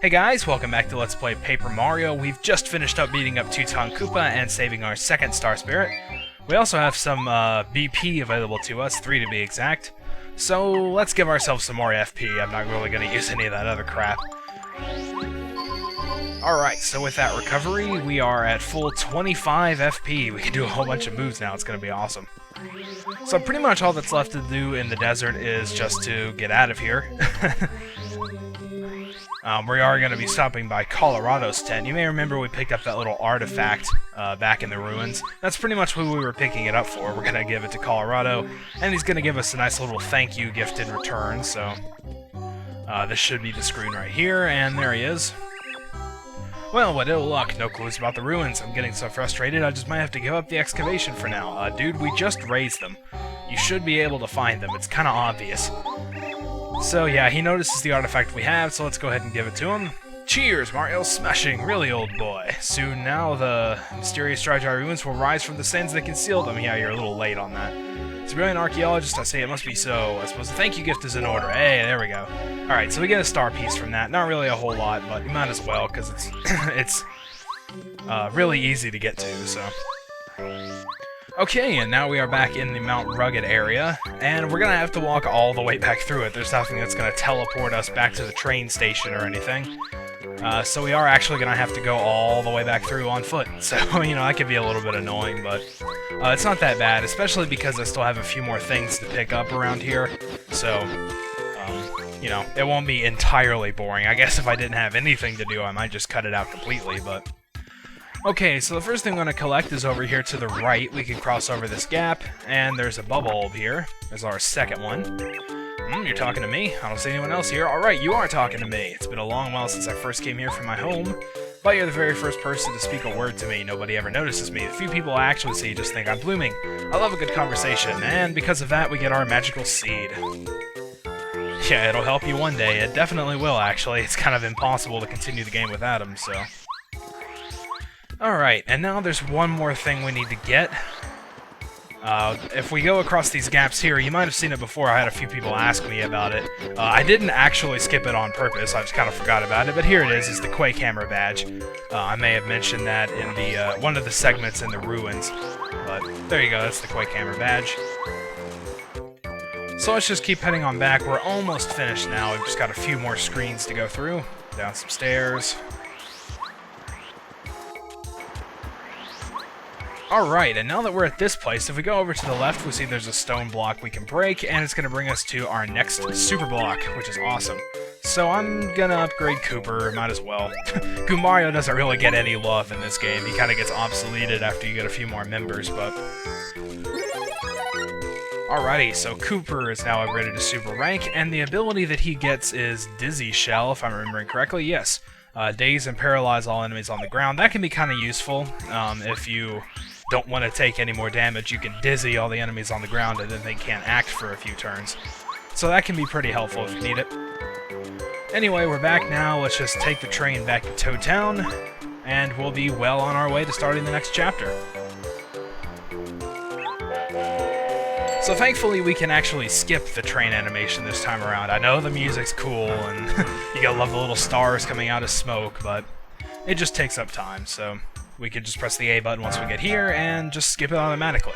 Hey guys, welcome back to Let's Play Paper Mario. We've just finished up beating up Tutan Koopa and saving our second Star Spirit. We also have some BP available to us, 3 to be exact. So let's give ourselves some more FP. I'm not really going to use any of that other crap. Alright, so with that recovery, we are at full 25 FP. We can do a whole bunch of moves now, it's going to be awesome. So pretty much all that's left to do in the desert is just to get out of here. We are going to be stopping by Colorado's tent. You may remember we picked up that little artifact back in the ruins. That's pretty much who we were picking it up for. We're going to give it to Colorado, and he's going to give us a nice little thank you gift in return. So this should be the screen right here, and there he is. Well, what ill luck. No clues about the ruins. I'm getting so frustrated I just might have to give up the excavation for now. Dude, we just raised them. You should be able to find them. It's kind of obvious. So yeah, he notices the artifact we have, so let's go ahead and give it to him. Cheers, Mario! Smashing! Really, old boy. Soon now, the mysterious Dry ruins will rise from the sands that conceal them. Yeah, you're a little late on that. As a brilliant archaeologist, I say it must be so. I suppose the thank you gift is in order. Hey, there we go. Alright, so we get a star piece from that. Not really a whole lot, but we might as well, because it's really easy to get to, so... Okay, and now we are back in the Mount Rugged area, and we're gonna have to walk all the way back through it. There's nothing that's gonna teleport us back to the train station or anything. So we are actually gonna have to go all the way back through on foot. So, you know, that could be a little bit annoying, but it's not that bad, especially because I still have a few more things to pick up around here. So, you know, it won't be entirely boring. I guess if I didn't have anything to do, I might just cut it out completely, but... Okay, so the first thing I'm going to collect is over here to the right. We can cross over this gap, and there's a bubble bulb here. There's our second one. You're talking to me? I don't see anyone else here. Alright, you are talking to me. It's been a long while since I first came here from my home, but you're the very first person to speak a word to me. Nobody ever notices me. The few people I actually see just think I'm blooming. I love a good conversation, and because of that, we get our magical seed. Yeah, it'll help you one day. It definitely will, actually. It's kind of impossible to continue the game without him, so... Alright, and now there's one more thing we need to get. If we go across these gaps here, you might have seen it before, I had a few people ask me about it. I didn't actually skip it on purpose, I just kind of forgot about it, but here it is the Quake Hammer badge. I may have mentioned that in the one of the segments in the ruins, but there you go, that's the Quake Hammer badge. So let's just keep heading on back, we're almost finished now, we've just got a few more screens to go through. Down some stairs. Alright, and now that we're at this place, if we go over to the left, we see there's a stone block we can break, and it's going to bring us to our next super block, which is awesome. So I'm going to upgrade Cooper, might as well. Mario doesn't really get any love in this game, he kind of gets obsoleted after you get a few more members, but... Alrighty, so Cooper is now upgraded to super rank, and the ability that he gets is Dizzy Shell, if I'm remembering correctly, yes. Daze and paralyze all enemies on the ground. That can be kind of useful if you don't want to take any more damage. You can dizzy all the enemies on the ground and then they can't act for a few turns. So that can be pretty helpful if you need it. Anyway, we're back now. Let's just take the train back to Toad Town, and we'll be well on our way to starting the next chapter. So thankfully we can actually skip the train animation this time around. I know the music's cool and you gotta love the little stars coming out of smoke, but it just takes up time, so we can just press the A button once we get here and just skip it automatically.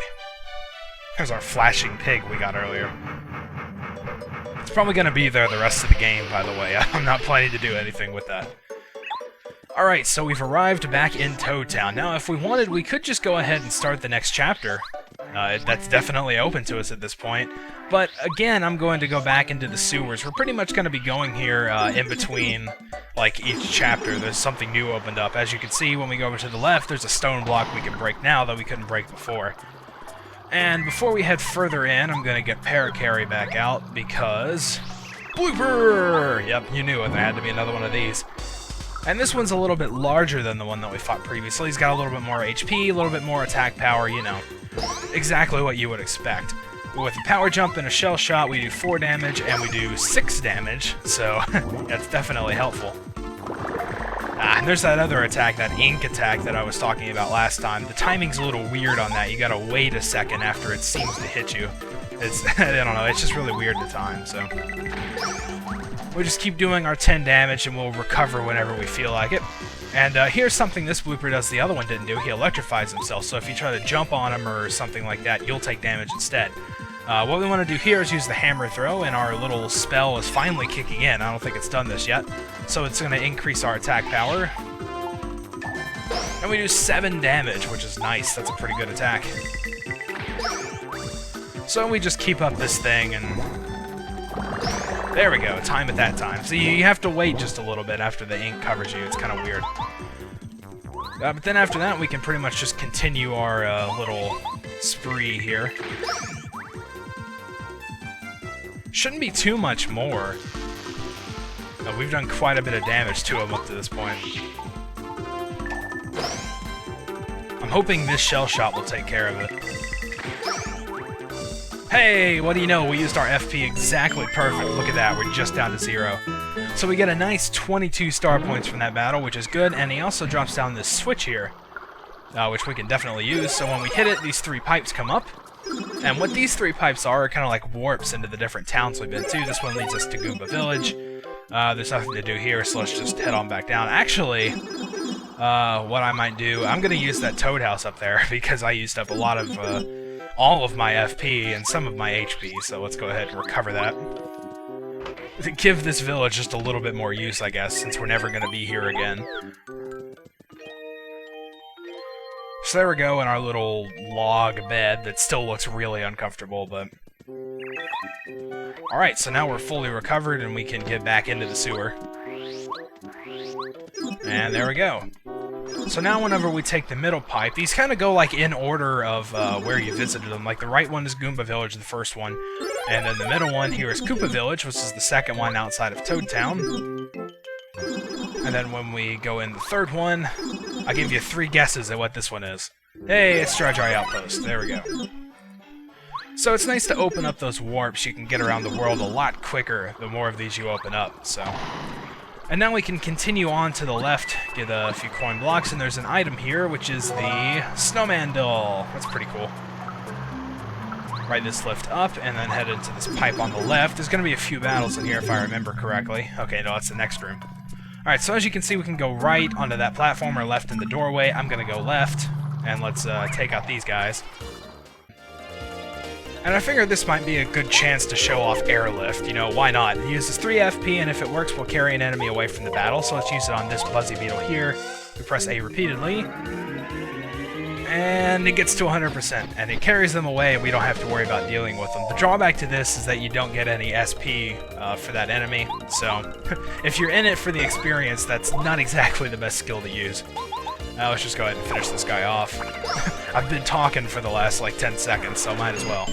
There's our flashing pig we got earlier. It's probably gonna be there the rest of the game, by the way. I'm not planning to do anything with that. Alright, so we've arrived back in Toad Town. Now, if we wanted, we could just go ahead and start the next chapter. That's definitely open to us at this point. But again, I'm going to go back into the sewers. We're pretty much going to be going here in between, like, each chapter. There's something new opened up. As you can see, when we go over to the left, there's a stone block we can break now that we couldn't break before. And before we head further in, I'm going to get Parakarry back out because... Blooper! Yep, you knew it. There had to be another one of these. And this one's a little bit larger than the one that we fought previously. He's got a little bit more HP, a little bit more attack power, you know. Exactly what you would expect. With a power jump and a shell shot, we do 4 damage, and we do 6 damage, so that's definitely helpful. And there's that other attack, that ink attack that I was talking about last time. The timing's a little weird on that. You gotta wait a second after it seems to hit you. It's, I don't know, it's just really weird to time, so... We just keep doing our 10 damage and we'll recover whenever we feel like it. And here's something this blooper does the other one didn't do. He electrifies himself, so if you try to jump on him or something like that, you'll take damage instead. What we want to do here is use the hammer throw, and our little spell is finally kicking in. I don't think it's done this yet. So it's going to increase our attack power. And we do 7 damage, which is nice. That's a pretty good attack. So we just keep up this thing, and there we go. Time at that time. So you have to wait just a little bit after the ink covers you. It's kind of weird. But then after that, we can pretty much just continue our little spree here. Shouldn't be too much more. We've done quite a bit of damage to him up to this point. I'm hoping this shell shot will take care of it. Hey, what do you know? We used our FP exactly perfect. Look at that, we're just down to 0. So we get a nice 22 star points from that battle, which is good, and he also drops down this switch here, which we can definitely use. So when we hit it, these 3 pipes come up. And what these 3 pipes are kind of like warps into the different towns we've been to. This one leads us to Goomba Village. There's nothing to do here, so let's just head on back down. Actually, what I might do, I'm going to use that Toad House up there, because I used up a lot of, all of my FP and some of my HP, so let's go ahead and recover that. To give this village just a little bit more use, I guess, since we're never going to be here again. So there we go in our little log bed that still looks really uncomfortable, but... Alright, so now we're fully recovered and we can get back into the sewer. And there we go. So now whenever we take the middle pipe, these kind of go like in order of where you visited them. Like the right one is Goomba Village, the first one. And then the middle one here is Koopa Village, which is the second one outside of Toad Town. And then when we go in the third one, I'll give you 3 guesses at what this one is. Hey, it's Dry Dry Outpost. There we go. So it's nice to open up those warps. You can get around the world a lot quicker the more of these you open up, so... And now we can continue on to the left, get a few coin blocks, and there's an item here, which is the Snowman Doll. That's pretty cool. Ride this lift up, and then head into this pipe on the left. There's going to be a few battles in here, if I remember correctly. Okay, no, that's the next room. Alright, so as you can see, we can go right onto that platform or left in the doorway. I'm going to go left, and let's take out these guys. And I figured this might be a good chance to show off Airlift. You know, why not? It uses 3 FP, and if it works, we'll carry an enemy away from the battle. So let's use it on this Buzzy Beetle here. We press A repeatedly. And it gets to 100%, and it carries them away, and we don't have to worry about dealing with them. The drawback to this is that you don't get any SP for that enemy, so if you're in it for the experience, that's not exactly the best skill to use. Let's just go ahead and finish this guy off. I've been talking for the last, like, 10 seconds, so might as well.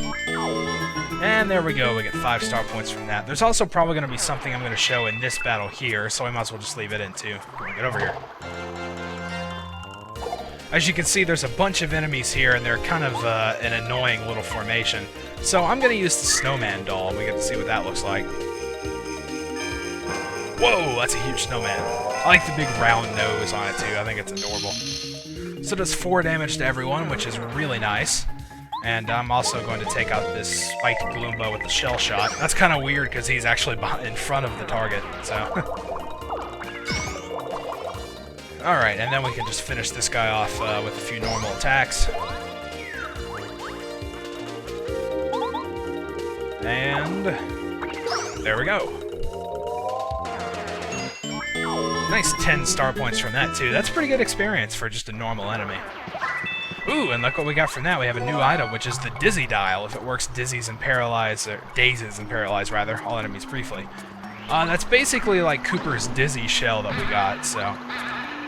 And there we go, we get 5 star points from that. There's also probably going to be something I'm going to show in this battle here, so I might as well just leave it in, too. Come on, get over here. As you can see, there's a bunch of enemies here, and they're kind of an annoying little formation. So I'm going to use the Snowman Doll, and we get to see what that looks like. Whoa, that's a huge snowman. I like the big round nose on it, too. I think it's adorable. So it does 4 damage to everyone, which is really nice. And I'm also going to take out this spiked Gloomba with the shell shot. That's kind of weird, because he's actually in front of the target, so... Alright, and then we can just finish this guy off with a few normal attacks. And... there we go. Nice 10 star points from that, too. That's pretty good experience for just a normal enemy. Ooh, and look what we got from that. We have a new item, which is the Dizzy Dial. If it works, dizzies and paralyze, or dazes and paralyze, rather, all enemies briefly. That's basically like Cooper's Dizzy Shell that we got, so...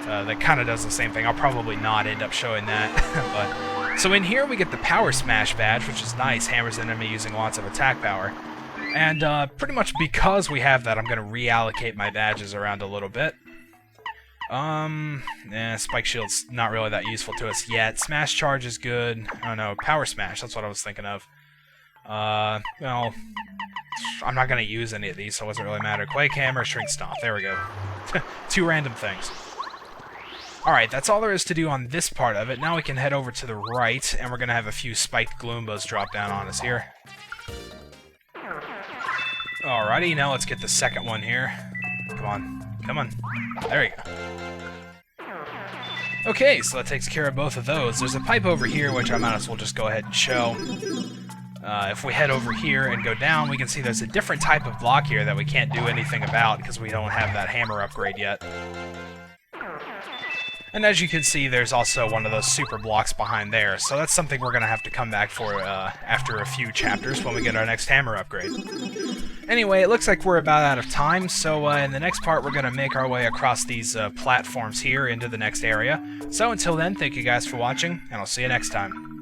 that kind of does the same thing. I'll probably not end up showing that, but... So in here we get the Power Smash badge, which is nice. Hammers the enemy using lots of attack power. And pretty much because we have that, I'm going to reallocate my badges around a little bit. Spike Shield's not really that useful to us yet. Smash Charge is good. I don't know, Power Smash, that's what I was thinking of. Well, I'm not going to use any of these, so it doesn't really matter. Quake Hammer, Shrink Stomp, there we go. 2 random things. Alright, that's all there is to do on this part of it. Now we can head over to the right, and we're going to have a few spiked Gloombas drop down on us here. Alright. Alrighty, now let's get the second one here. Come on. Come on. There you go. Okay, so that takes care of both of those. There's a pipe over here, which I might as well just go ahead and show. If we head over here and go down, we can see there's a different type of block here that we can't do anything about because we don't have that hammer upgrade yet. And as you can see, there's also one of those super blocks behind there, so that's something we're going to have to come back for after a few chapters when we get our next hammer upgrade. Anyway, it looks like we're about out of time, so in the next part we're going to make our way across these platforms here into the next area. So until then, thank you guys for watching, and I'll see you next time.